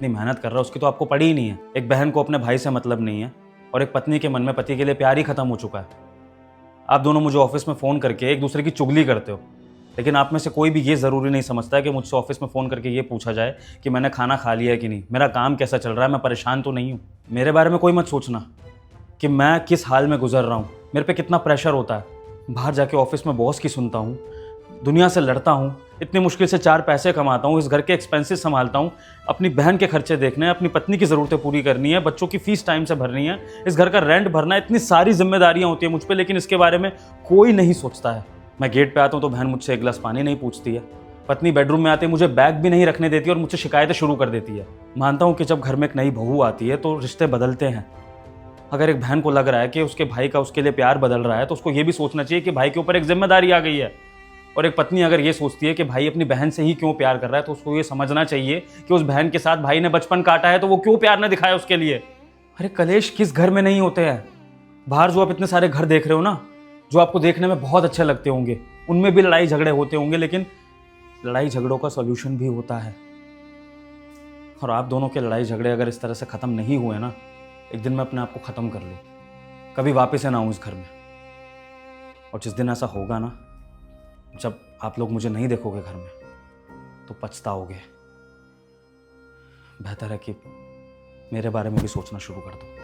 इतनी मेहनत कर रहा है, उसकी तो आपको पड़ी ही नहीं है। एक बहन को अपने भाई से मतलब नहीं है और एक पत्नी के मन में पति के लिए प्यार ही खत्म हो चुका है। आप दोनों मुझे ऑफिस में फ़ोन करके एक दूसरे की चुगली करते हो, लेकिन आप में से कोई भी ये ज़रूरी नहीं समझता है कि मुझसे ऑफिस में फ़ोन करके ये पूछा जाए कि मैंने खाना खा लिया है कि नहीं, मेरा काम कैसा चल रहा है, मैं परेशान तो नहीं हूँ। मेरे बारे में कोई मत सोचना कि मैं किस हाल में गुजर रहा हूँ, मेरे पे कितना प्रेशर होता है। बाहर जाके ऑफिस में बॉस की सुनता हूँ, दुनिया से लड़ता हूँ, इतनी मुश्किल से 4 पैसे कमाता हूँ, इस घर के एक्सपेंसेस संभालता हूँ, अपनी बहन के खर्चे देखने हैं, अपनी पत्नी की ज़रूरतें पूरी करनी है, बच्चों की फीस टाइम से भरनी है, इस घर का रेंट भरना है, इतनी सारी जिम्मेदारियाँ होती है मुझ पे, लेकिन इसके बारे में कोई नहीं सोचता है। मैं गेट पे आता हूँ तो बहन मुझसे एक गिलास पानी नहीं पूछती है, पत्नी बेडरूम में आते मुझे बैग भी नहीं रखने देती और मुझसे शिकायतें शुरू कर देती है। मानता हूँ कि जब घर में एक नई बहू आती है तो रिश्ते बदलते हैं। अगर एक बहन को लग रहा है कि उसके भाई का उसके लिए प्यार बदल रहा है तो उसको ये भी सोचना चाहिए कि भाई के ऊपर एक जिम्मेदारी आ गई है। और एक पत्नी अगर ये सोचती है कि भाई अपनी बहन से ही क्यों प्यार कर रहा है तो उसको ये समझना चाहिए कि उस बहन के साथ भाई ने बचपन काटा है तो वो क्यों प्यार न दिखाया उसके लिए। अरे कलेश किस घर में नहीं होते हैं। बाहर जो आप इतने सारे घर देख रहे हो ना, जो आपको देखने में बहुत अच्छे लगते होंगे, उनमें भी लड़ाई झगड़े होते होंगे, लेकिन लड़ाई झगड़ों का सॉल्यूशन भी होता है। और आप दोनों के लड़ाई झगड़े अगर इस तरह से ख़त्म नहीं हुए ना, एक दिन मैं अपने आप को ख़त्म कर लूँ, कभी वापस ना आऊँ इस घर में। और जिस दिन ऐसा होगा ना, जब आप लोग मुझे नहीं देखोगे घर में, तो पछताओगे। बेहतर है कि मेरे बारे में भी सोचना शुरू कर दो।